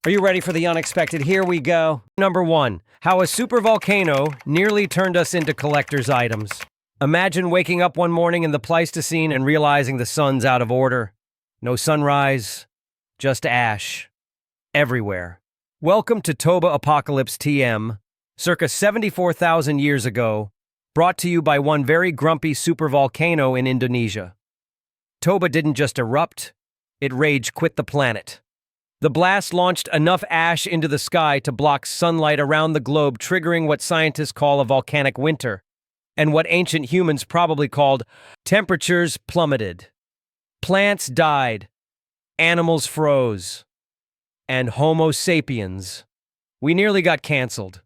Are you ready for the unexpected? Here we go. Number 1. How a supervolcano nearly turned us into collector's items. Imagine waking up one morning in the Pleistocene and realizing the sun's out of order. No sunrise, just ash. Everywhere. Welcome to Toba Apocalypse TM, circa 74,000 years ago, brought to you by one very grumpy supervolcano in Indonesia. Toba didn't just erupt, it rage quit the planet. The blast launched enough ash into the sky to block sunlight around the globe, triggering what scientists call a volcanic winter, and what ancient humans probably called temperatures plummeted. Plants died, animals froze, and Homo sapiens. We nearly got canceled.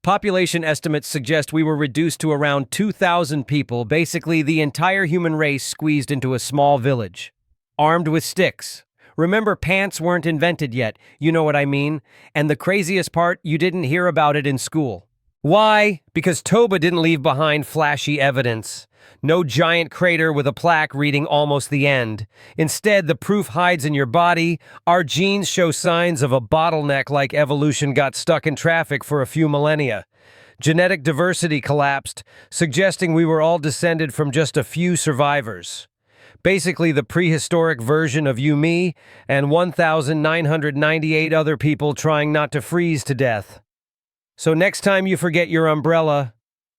Population estimates suggest we were reduced to around 2,000 people, basically the entire human race squeezed into a small village. Armed with sticks. Remember, pants weren't invented yet, you know what I mean? And the craziest part, you didn't hear about it in school. Why? Because Toba didn't leave behind flashy evidence. No giant crater with a plaque reading almost the end. Instead, the proof hides in your body. Our genes show signs of a bottleneck, like evolution got stuck in traffic for a few millennia. Genetic diversity collapsed, suggesting we were all descended from just a few survivors. Basically the prehistoric version of you, me, and 1,998 other people trying not to freeze to death. So next time you forget your umbrella,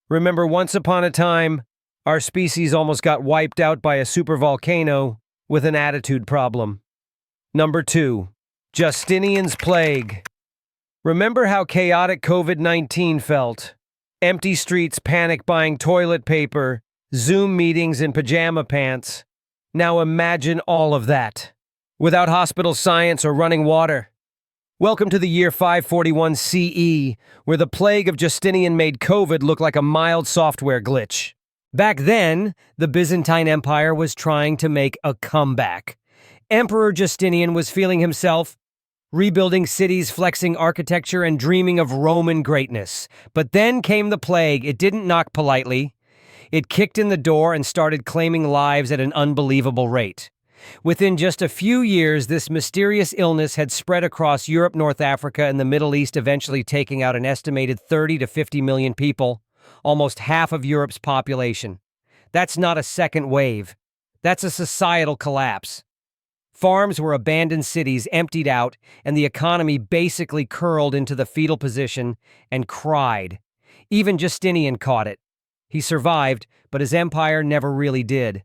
remember once upon a time, our species almost got wiped out by a supervolcano with an attitude problem. Number 2. Justinian's plague. Remember how chaotic COVID-19 felt? Empty streets, panic buying toilet paper, Zoom meetings in pajama pants. Now imagine all of that, without hospital science or running water. Welcome to the year 541 CE, where the plague of Justinian made COVID look like a mild software glitch. Back then, the Byzantine Empire was trying to make a comeback. Emperor Justinian was feeling himself, rebuilding cities, flexing architecture, and dreaming of Roman greatness. But then came the plague. It didn't knock politely. It kicked in the door and started claiming lives at an unbelievable rate. Within just a few years, this mysterious illness had spread across Europe, North Africa, and the Middle East, eventually taking out an estimated 30 to 50 million people, almost half of Europe's population. That's not a second wave. That's a societal collapse. Farms were abandoned cities, emptied out, and the economy basically curled into the fetal position and cried. Even Justinian caught it. He survived, but his empire never really did.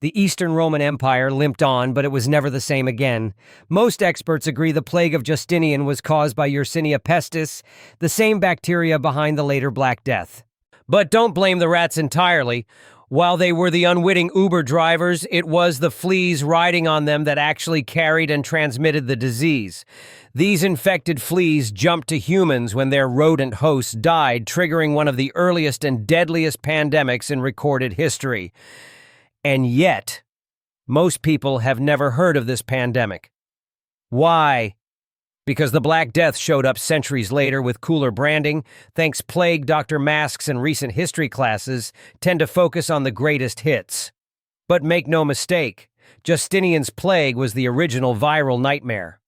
The Eastern Roman Empire limped on, but it was never the same again. Most experts agree the plague of Justinian was caused by Yersinia pestis, the same bacteria behind the later Black Death. But don't blame the rats entirely. While they were the unwitting Uber drivers, it was the fleas riding on them that actually carried and transmitted the disease. These infected fleas jumped to humans when their rodent hosts died, triggering one of the earliest and deadliest pandemics in recorded history. And yet, most people have never heard of this pandemic. Why? Because the Black Death showed up centuries later with cooler branding. Thanks plague, Dr. Masks, and recent history classes tend to focus on the greatest hits. But make no mistake, Justinian's plague was the original viral nightmare.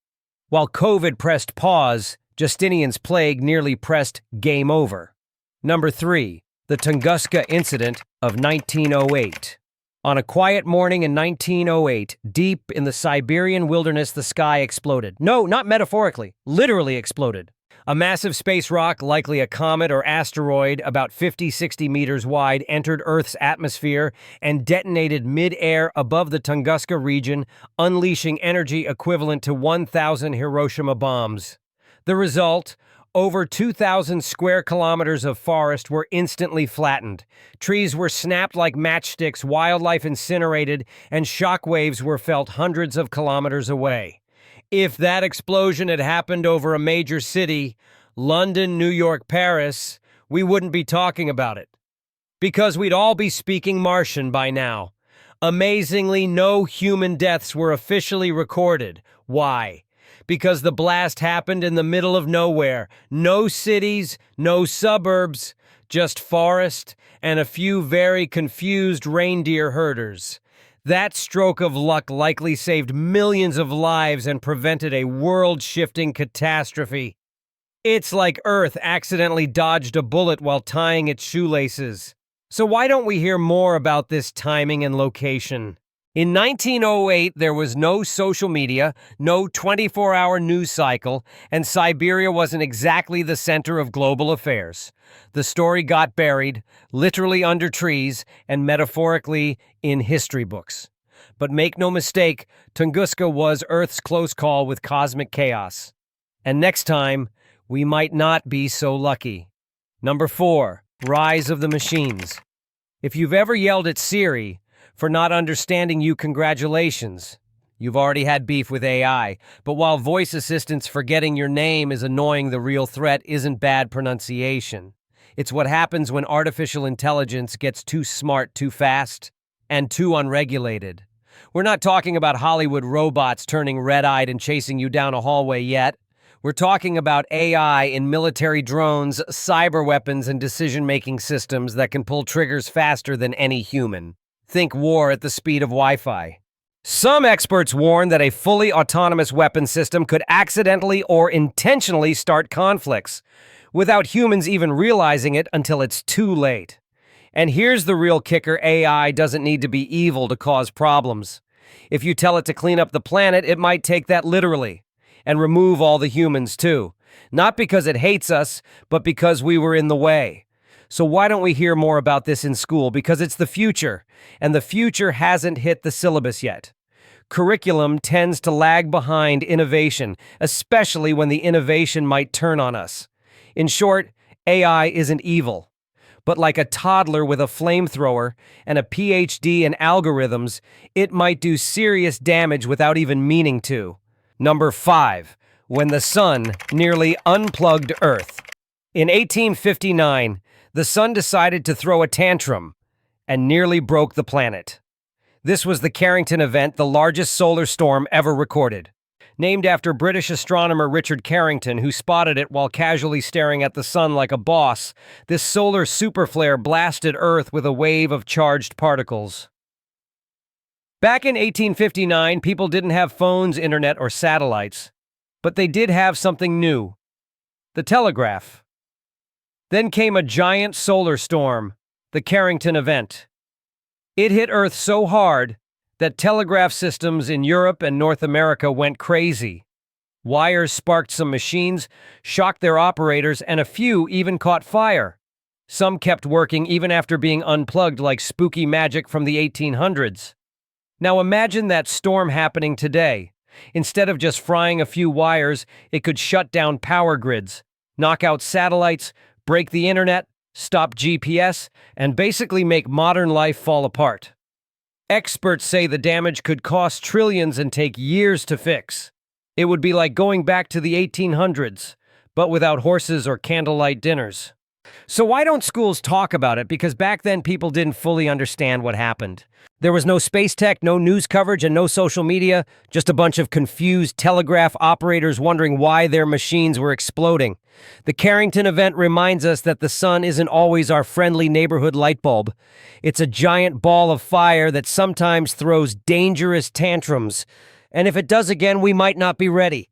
While COVID pressed pause, Justinian's plague nearly pressed game over. Number 3. The Tunguska Incident of 1908. On a quiet morning in 1908, deep in the Siberian wilderness, the sky exploded. No, not metaphorically, literally exploded. A massive space rock, likely a comet or asteroid about 50-60 meters wide, entered Earth's atmosphere and detonated mid-air above the Tunguska region, unleashing energy equivalent to 1,000 Hiroshima bombs. The result? Over 2,000 square kilometers of forest were instantly flattened. Trees were snapped like matchsticks, wildlife incinerated, and shockwaves were felt hundreds of kilometers away. If that explosion had happened over a major city, London, New York, Paris, we wouldn't be talking about it. Because we'd all be speaking Martian by now. Amazingly, no human deaths were officially recorded. Why? Because the blast happened in the middle of nowhere. No cities, no suburbs, just forest and a few very confused reindeer herders. That stroke of luck likely saved millions of lives and prevented a world-shifting catastrophe. It's like Earth accidentally dodged a bullet while tying its shoelaces. So why don't we hear more about this timing and location? In 1908, there was no social media, no 24-hour news cycle, and Siberia wasn't exactly the center of global affairs. The story got buried, literally under trees, and metaphorically in history books. But make no mistake, Tunguska was Earth's close call with cosmic chaos. And next time, we might not be so lucky. Number 4, rise of the machines. If you've ever yelled at Siri for not understanding you, congratulations. You've already had beef with AI, but while voice assistants forgetting your name is annoying, the real threat isn't bad pronunciation. It's what happens when artificial intelligence gets too smart too fast and too unregulated. We're not talking about Hollywood robots turning red-eyed and chasing you down a hallway yet. We're talking about AI in military drones, cyber weapons, and decision-making systems that can pull triggers faster than any human. Think war at the speed of Wi-Fi. Some experts warn that a fully autonomous weapon system could accidentally or intentionally start conflicts, without humans even realizing it until it's too late. And here's the real kicker: AI doesn't need to be evil to cause problems. If you tell it to clean up the planet, it might take that literally, and remove all the humans too. Not because it hates us, but because we were in the way. So why don't we hear more about this in school? Because it's the future, and the future hasn't hit the syllabus yet. Curriculum tends to lag behind innovation, especially when the innovation might turn on us. In short, AI isn't evil. But like a toddler with a flamethrower and a PhD in algorithms, it might do serious damage without even meaning to. Number 5, when the sun nearly unplugged Earth. In 1859, the sun decided to throw a tantrum and nearly broke the planet. This was the Carrington event, the largest solar storm ever recorded. Named after British astronomer Richard Carrington, who spotted it while casually staring at the sun like a boss, this solar superflare blasted Earth with a wave of charged particles. Back in 1859, people didn't have phones, internet, or satellites, but they did have something new: the telegraph. Then came a giant solar storm, the Carrington event. It hit Earth so hard that telegraph systems in Europe and North America went crazy. Wires sparked some machines, shocked their operators, and a few even caught fire. Some kept working even after being unplugged like spooky magic from the 1800s. Now imagine that storm happening today. Instead of just frying a few wires, it could shut down power grids, knock out satellites, break the internet, stop GPS, and basically make modern life fall apart. Experts say the damage could cost trillions and take years to fix. It would be like going back to the 1800s, but without horses or candlelight dinners. So why don't schools talk about it? Because back then people didn't fully understand what happened. There was no space tech, no news coverage, and no social media, just a bunch of confused telegraph operators wondering why their machines were exploding. The Carrington event reminds us that the sun isn't always our friendly neighborhood light bulb. It's a giant ball of fire that sometimes throws dangerous tantrums. And if it does again, we might not be ready.